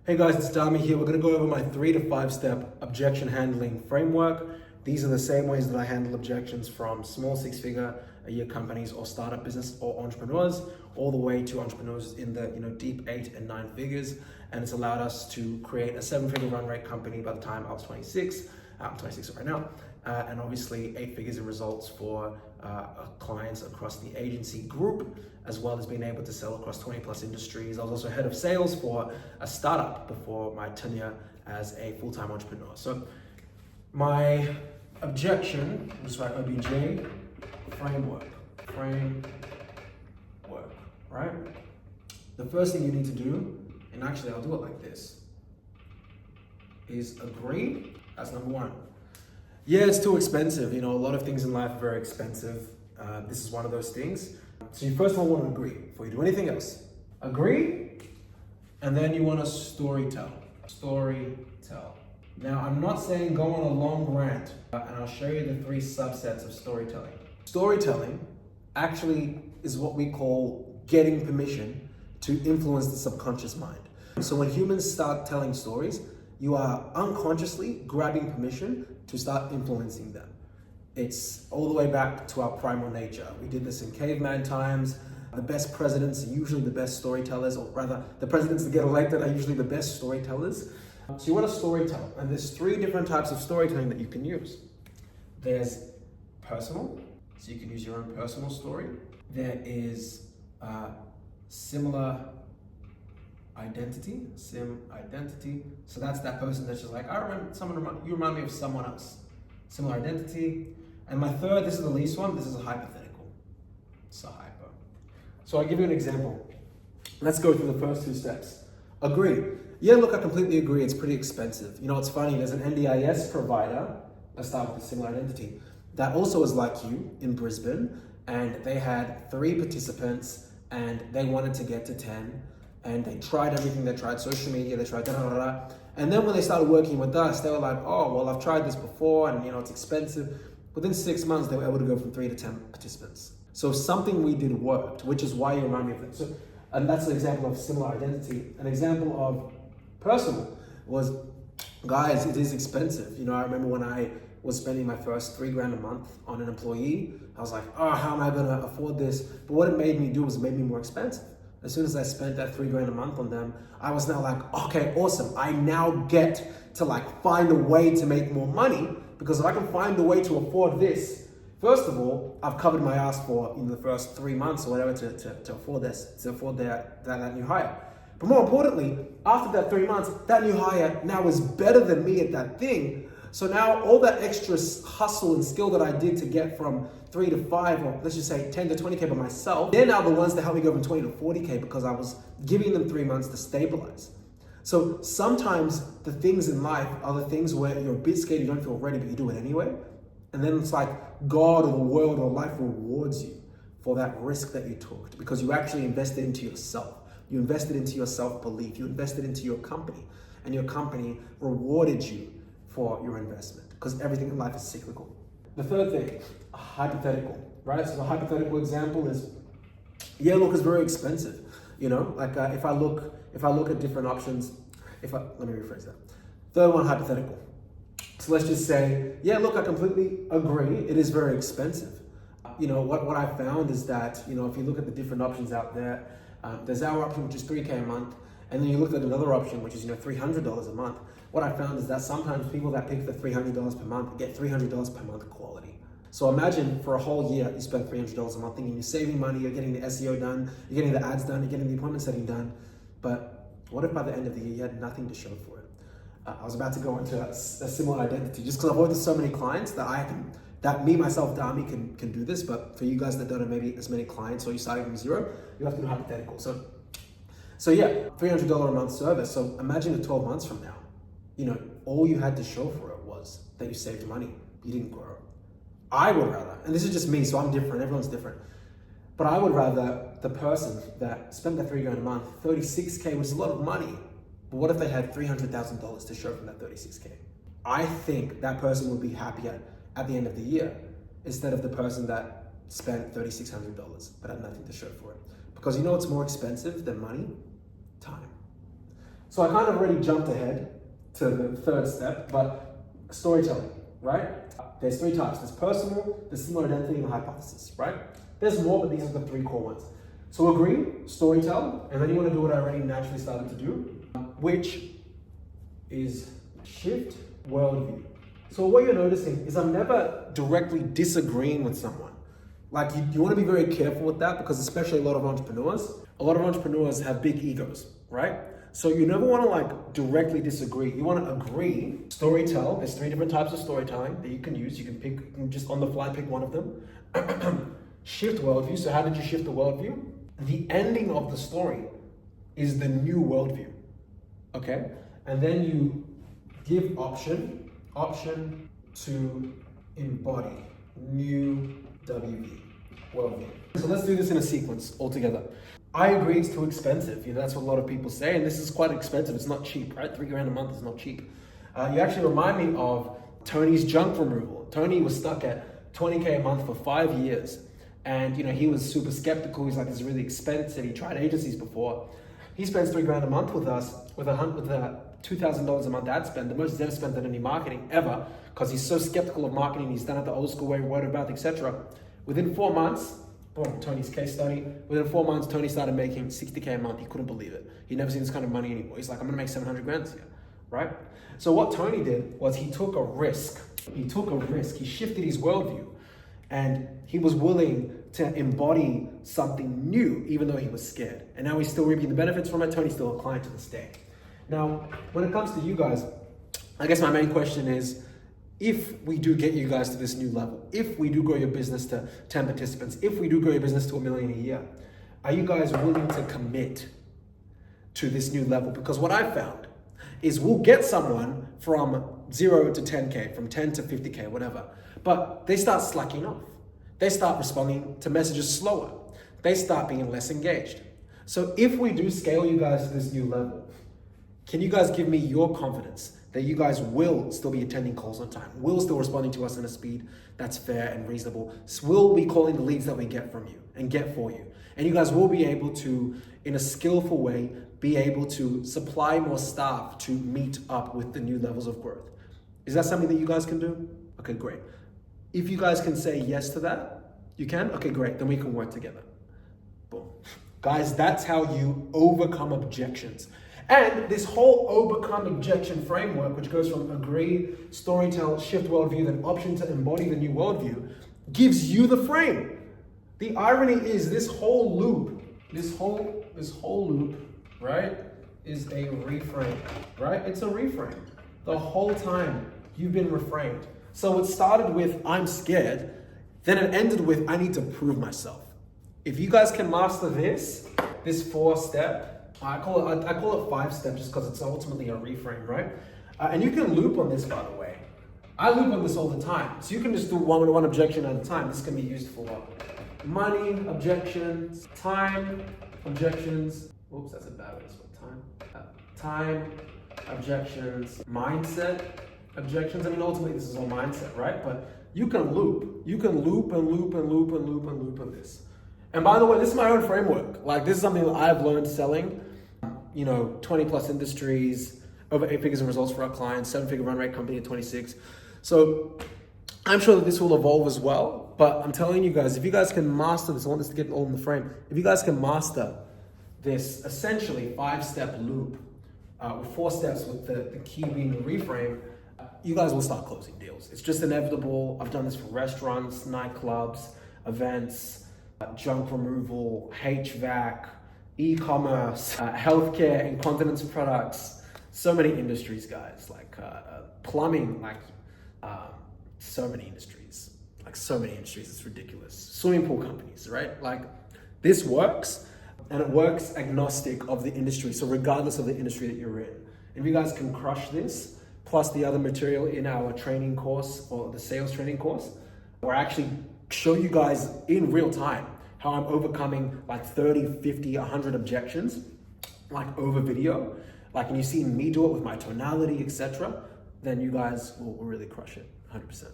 Hey guys, it's Dami here. We're going to go over my 3 to 5 step objection handling framework. These are the same ways that I handle objections from small six-figure a year companies or startup business or entrepreneurs, all the way to entrepreneurs in the deep 8 and 9 figures. And it's allowed us to create a 7-figure run rate company by the time I was 26. I'm 26 right now. And obviously 8 figures in results for clients across the agency group, as well as being able to sell across 20 plus industries. I was also head of sales for a startup before my tenure as a full-time entrepreneur. So my objection, just write OBJ, framework, right? The first thing you need to do, and actually I'll do it like this, is agree. That's number one. Yeah, it's too expensive. A lot of things in life are very expensive. This is one of those things. So you first of all want to agree before you do anything else. Agree, and then you want to storytell. Now, I'm not saying go on a long rant, and I'll show you the 3 subsets of storytelling. Storytelling actually is what we call getting permission to influence the subconscious mind. So when humans start telling stories, you are unconsciously grabbing permission to start influencing them. It's all the way back to our primal nature. We did this in caveman times. The best presidents are usually the best storytellers, or rather, the presidents that get elected are usually the best storytellers. So you want to storytell, and there's 3 different types of storytelling that you can use. There's personal, so you can use your own personal story. There is similar identity, So that's that person that's just like, you remind me of someone else. Similar identity. And my third, this is the least one, this is a hypothetical. It's a hypo. So I'll give you an example. Let's go through the first 2 steps. Agree. Yeah, look, I completely agree. It's pretty expensive. It's funny. There's an NDIS provider, let's start with a similar identity, that also is like you in Brisbane, and they had 3 participants and they wanted to get to 10. And they tried everything. They tried social media, they tried And then when they started working with us, they were like, oh, well, I've tried this before and it's expensive. Within 6 months, they were able to go from 3 to 10 participants. So something we did worked, which is why you remind me of it. So, and that's an example of similar identity. An example of personal was, guys, it is expensive. I remember when I was spending my first $3,000 a month on an employee, I was like, oh, how am I gonna afford this? But what it made me do was it made me more expensive. As soon as I spent that $3,000 a month on them, I was now like, okay, awesome. I now get to find a way to make more money, because if I can find a way to afford this, first of all, I've covered my ass for the first 3 months or whatever to afford this, to afford that new hire. But more importantly, after that 3 months, that new hire now is better than me at that thing. So now all that extra hustle and skill that I did to get from 3 to 5, or let's just say 10 to 20K by myself, they're now the ones that help me go from 20 to 40K because I was giving them 3 months to stabilize. So sometimes the things in life are the things where you're a bit scared, you don't feel ready, but you do it anyway. And then it's like God or the world or life rewards you for that risk that you took, because you actually invested into yourself. You invested into your self-belief. You invested into your company, and your company rewarded you for your investment, because everything in life is cyclical. The third thing, hypothetical, right? So the hypothetical example is, yeah, look, it's very expensive. If I look at different options, let me rephrase that. Third one, hypothetical. So let's just say, yeah, look, I completely agree. It is very expensive. What I found is that, if you look at the different options out there, there's our option, which is $3K a month. And then you look at another option, which is, $300 a month. What I found is that sometimes people that pick the $300 per month get $300 per month quality. So imagine for a whole year, you spend $300 a month thinking you're saving money, you're getting the SEO done, you're getting the ads done, you're getting the appointment setting done. But what if by the end of the year, you had nothing to show for it? I was about to go into a similar identity, just because I've worked with so many clients that me, myself, Dami, can do this. But for you guys that don't have maybe as many clients, or you're starting from zero, you have to do hypothetical. So yeah, $300 a month service. So imagine 12 months from now, all you had to show for it was that you saved money. You didn't grow. I would rather, and this is just me, so I'm different, everyone's different, but I would rather the person that spent that $3,000 a month, 36K was a lot of money, but what if they had $300,000 to show from that 36K? I think that person would be happier at the end of the year, instead of the person that spent $3,600 but had nothing to show for it. Because you know what's more expensive than money? Time. So I kind of already jumped ahead to the third step, but storytelling, right? There's three types. There's personal, there's similar identity, and hypothesis, right? There's more, but these are the three core ones. So agree, storytell, and then you want to do what I already naturally started to do, which is shift worldview. So what you're noticing is I'm never directly disagreeing with someone. Like you want to be very careful with that, because especially a lot of entrepreneurs have big egos, right? So you never want to like directly disagree. You want to agree, storytell. There's three different types of storytelling that you can use. You can just on the fly pick one of them. Shift worldview. So how did you shift the worldview? The ending of the story is the new worldview, okay? And then you give option to embody new WV, worldview. So let's do this in a sequence altogether. I agree it's too expensive. That's what a lot of people say, and this is quite expensive. It's not cheap, right? $3,000 a month is not cheap. You actually remind me of Tony's junk removal. Tony was stuck at $20K a month for 5 years. And he was super skeptical. He's like, it's really expensive. He tried agencies before. He spends $3,000 a month with us with a $2,000 a month ad spend, the most he's ever spent on any marketing ever, because he's so skeptical of marketing. He's done it the old school way, word of mouth, etc. Within 4 months, boom, Tony's case study. Within 4 months, Tony started making $60K a month. He couldn't believe it. He'd never seen this kind of money anymore. He's like, I'm gonna make 700 grand this year, right? So what Tony did was he took a risk. He shifted his worldview, and he was willing to embody something new, even though he was scared. And now he's still reaping the benefits from it. Tony's still a client to this day. Now, when it comes to you guys, I guess my main question is, if we do get you guys to this new level, if we do grow your business to 10 participants, if we do grow your business to $1 million a year, are you guys willing to commit to this new level? Because what I found is we'll get someone from 0 to 10K, from 10 to 50K, whatever, but they start slacking off. They start responding to messages slower. They start being less engaged. So if we do scale you guys to this new level, can you guys give me your confidence that you guys will still be attending calls on time, will still responding to us in a speed that's fair and reasonable, will be calling the leads that we get from you and get for you, and you guys will be able to, in a skillful way, be able to supply more staff to meet up with the new levels of growth? Is that something that you guys can do? Okay, great. If you guys can say yes to that, you can? Okay, great, then we can work together. Boom. Guys, that's how you overcome objections. And this whole overcome objection framework, which goes from agree, storytell, shift worldview, then option to embody the new worldview, gives you the frame. The irony is this whole loop, this whole loop, right, is a reframe, right? It's a reframe. The whole time you've been reframed. So it started with, I'm scared, then it ended with, I need to prove myself. If you guys can master this 4-step, I call it 5-step just because it's ultimately a reframe, right? And you can loop on this, by the way. I loop on this all the time. So you can just do one objection at a time. This can be used for money, objections, time, objections. Oops, that's a bad way to spell time. Time, objections, mindset, objections. I mean, ultimately this is all mindset, right? But you can loop. You can loop and loop and loop and loop and loop on this. And by the way, this is my own framework. Like, this is something that I've learned selling, 20 plus industries, over 8 figures in results for our clients, 7-figure run rate company at 26. So I'm sure that this will evolve as well, but I'm telling you guys, if you guys can master this, I want this to get all in the frame. If you guys can master this essentially 5-step loop, with 4 steps with the key being the reframe, you guys will start closing deals. It's just inevitable. I've done this for restaurants, nightclubs, events, junk removal, HVAC, e-commerce, healthcare, incontinence products, so many industries, guys, like plumbing, so many industries, it's ridiculous. Swimming pool companies, right? Like, this works, and it works agnostic of the industry, so regardless of the industry that you're in. If you guys can crush this, plus the other material in our training course, or the sales training course, where I actually show you guys in real time how I'm overcoming like 30, 50, 100 objections, like over video, and you see me do it with my tonality, etc., then you guys will really crush it, 100%.